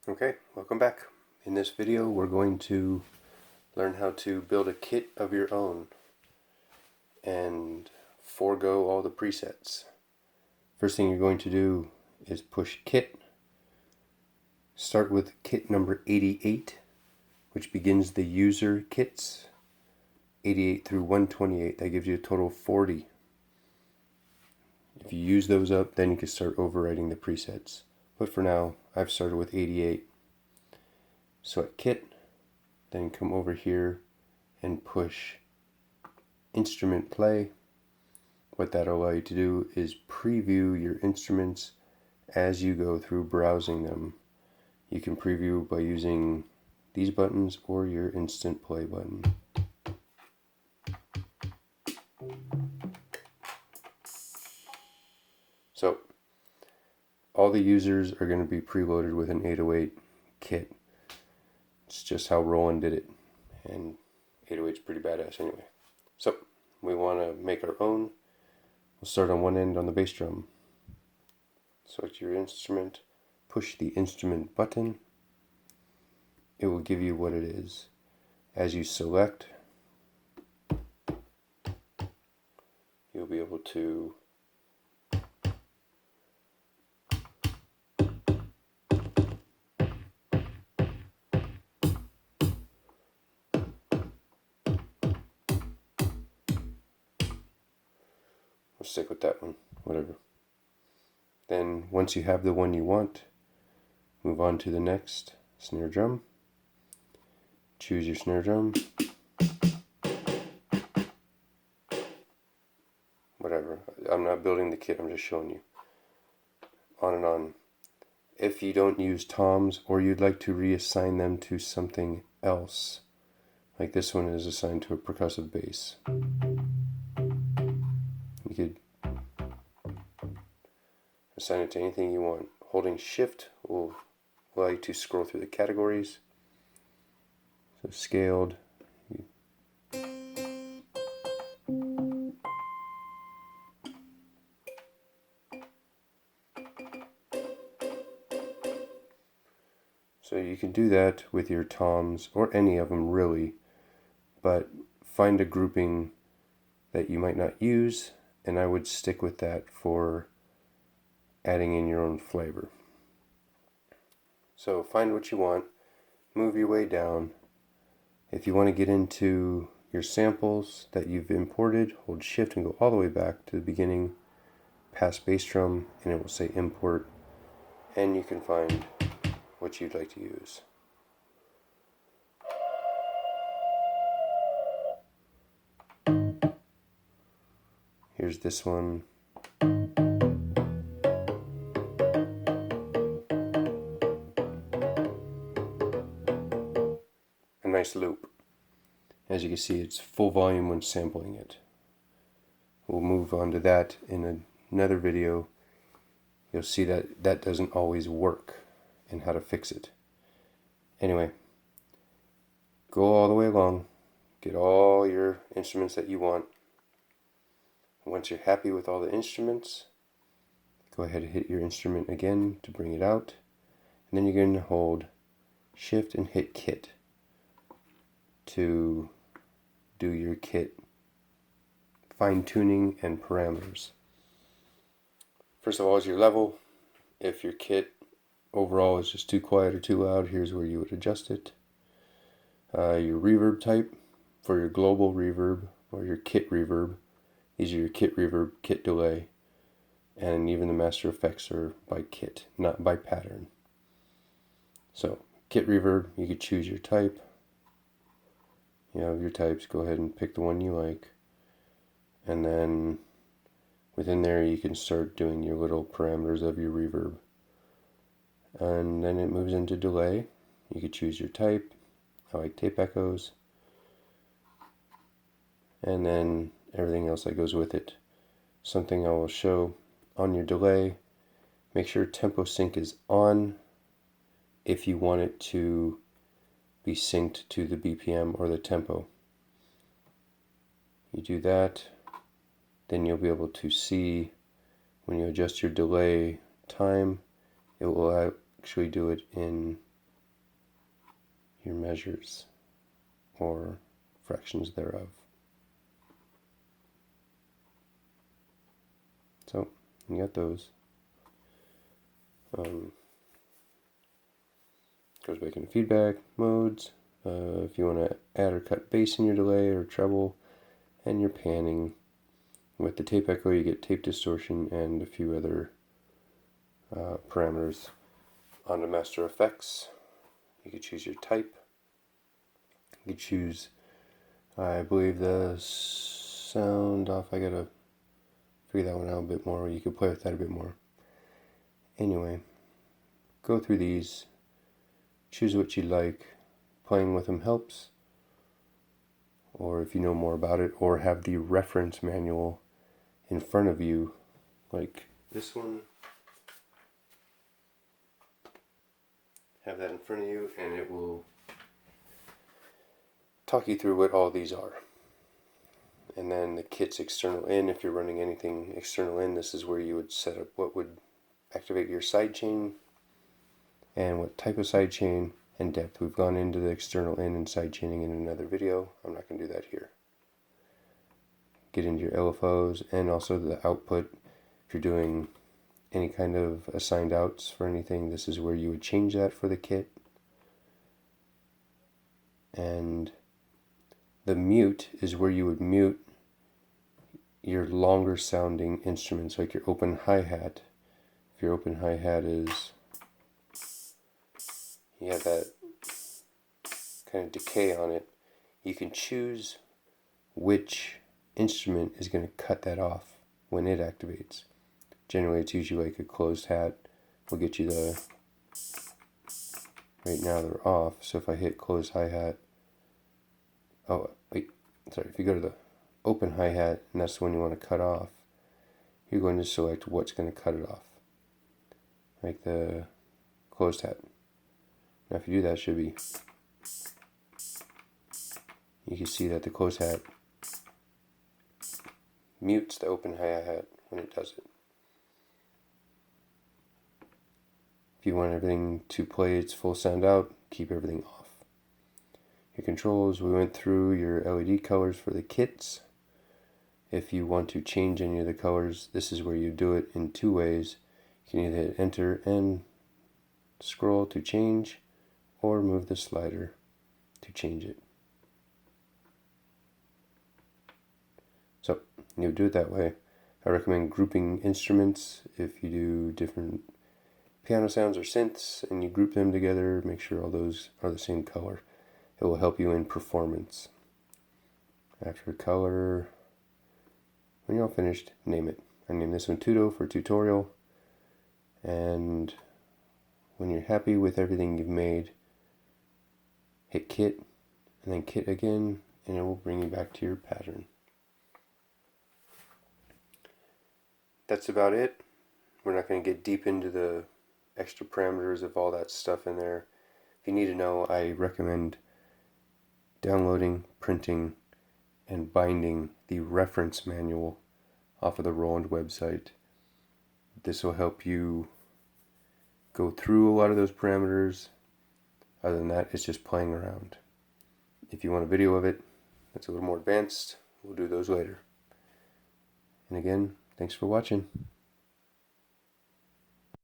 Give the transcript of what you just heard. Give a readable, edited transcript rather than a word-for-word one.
Okay, welcome back. In this video we're going to learn how to build a kit of your own and forego all the presets. First thing you're going to do is push kit. Start with kit number 88, which begins the user kits, 88 through 128. That gives you a total of 40. If you use those up, then you can start overwriting the presets. But for now, I've started with 88. So at kit, then come over here and push instrument play. What that'll allow you to do is preview your instruments as you go through browsing them. You can preview by using these buttons or your instant play button. So all the users are going to be preloaded with an 808 kit. It's just how Roland did it, and 808's pretty badass anyway. So we want to make our own. We'll start on one end on the bass drum. Select your instrument, push the instrument button. It will give you what it is. As you select, you'll be able to stick with that one, whatever. Then once you have the one you want, move on to the next snare drum. Choose your snare drum. Whatever. I'm not building the kit, I'm just showing you. On and on. If you don't use toms or you'd like to reassign them to something else, like this one is assigned to a percussive bass, you could assign it to anything you want. Holding shift will allow you to scroll through the categories. So scaled. So you can do that with your toms or any of them really, but find a grouping that you might not use, and I would stick with that for adding in your own flavor. So find what you want, move your way down. If you want to get into your samples that you've imported, hold shift and go all the way back to the beginning, past bass drum, and it will say import, and you can find what you'd like to use. Here's this one. A nice loop. As you can see, it's full volume when sampling it. We'll move on to that in another video. You'll see that that doesn't always work and how to fix it. Anyway, go all the way along, get all your instruments that you want. Once you're happy with all the instruments, go ahead and hit your instrument again to bring it out, and then you're going to hold shift and hit kit to do your kit fine-tuning and parameters. First of all is your level. If your kit overall is just too quiet or too loud, here's where you would adjust it. Your reverb type for your global reverb or your kit reverb. These are your kit reverb, kit delay, and even the master effects are by kit, not by pattern. So kit reverb, you could choose your type. You have your types, go ahead and pick the one you like, and then within there you can start doing your little parameters of your reverb. And then it moves into delay. You could choose your type. I like tape echoes, and then everything else that goes with it. Something I will show on your delay, make sure tempo sync is on if you want it to be synced to the BPM or the tempo. You do that, then you'll be able to see when you adjust your delay time, it will actually do it in your measures or fractions thereof. So you got those. Goes back into feedback modes. If you want to add or cut bass in your delay or treble, and your panning. With the tape echo, you get tape distortion and a few other parameters. On the master effects, you could choose your type. You could choose, I believe, the sound off. I gotta figure that one out a bit more. You could play with that a bit more. Anyway, go through these, choose what you like. Playing with them helps. Or if you know more about it, or have the reference manual in front of you, like this one. Have that in front of you, and it will talk you through what all these are. And then the kit's external in, if you're running anything external in, this is where you would set up what would activate your sidechain, and what type of sidechain, and depth. We've gone into the external in and sidechaining in another video. I'm not going to do that here. Get into your LFOs and also the output. If you're doing any kind of assigned outs for anything, this is where you would change that for the kit. And the mute is where you would mute your longer sounding instruments, like your open hi-hat. If your open hi-hat is, you have that kind of decay on it, you can choose which instrument is going to cut that off when it activates. Generally it's usually like a closed hat will get you the, right now they're off, so if I hit closed hi-hat, oh wait, sorry, if you go to the open hi-hat and that's the one you want to cut off, you're going to select what's going to cut it off, like the closed hat. Now if you do that, it should be, you can see that the closed hat mutes the open hi-hat when it does it. If you want everything to play its full sound out, keep everything off. Your controls, we went through your LED colors for the kits. If you want to change any of the colors, this is where you do it in two ways. You can either hit enter and scroll to change, or move the slider to change it. So you would do it that way. I recommend grouping instruments. If you do different piano sounds or synths and you group them together, make sure all those are the same color. It will help you in performance. After color, when you're all finished, name it. I named this one Tuto for tutorial. And when you're happy with everything you've made, hit kit and then kit again, and it will bring you back to your pattern. That's about it. We're not going to get deep into the extra parameters of all that stuff in there. If you need to know, I recommend downloading, printing, and binding the reference manual off of the Roland website. This will help you go through a lot of those parameters. Other than that, it's just playing around. If you want a video of it that's a little more advanced, we'll do those later. And again, thanks for watching.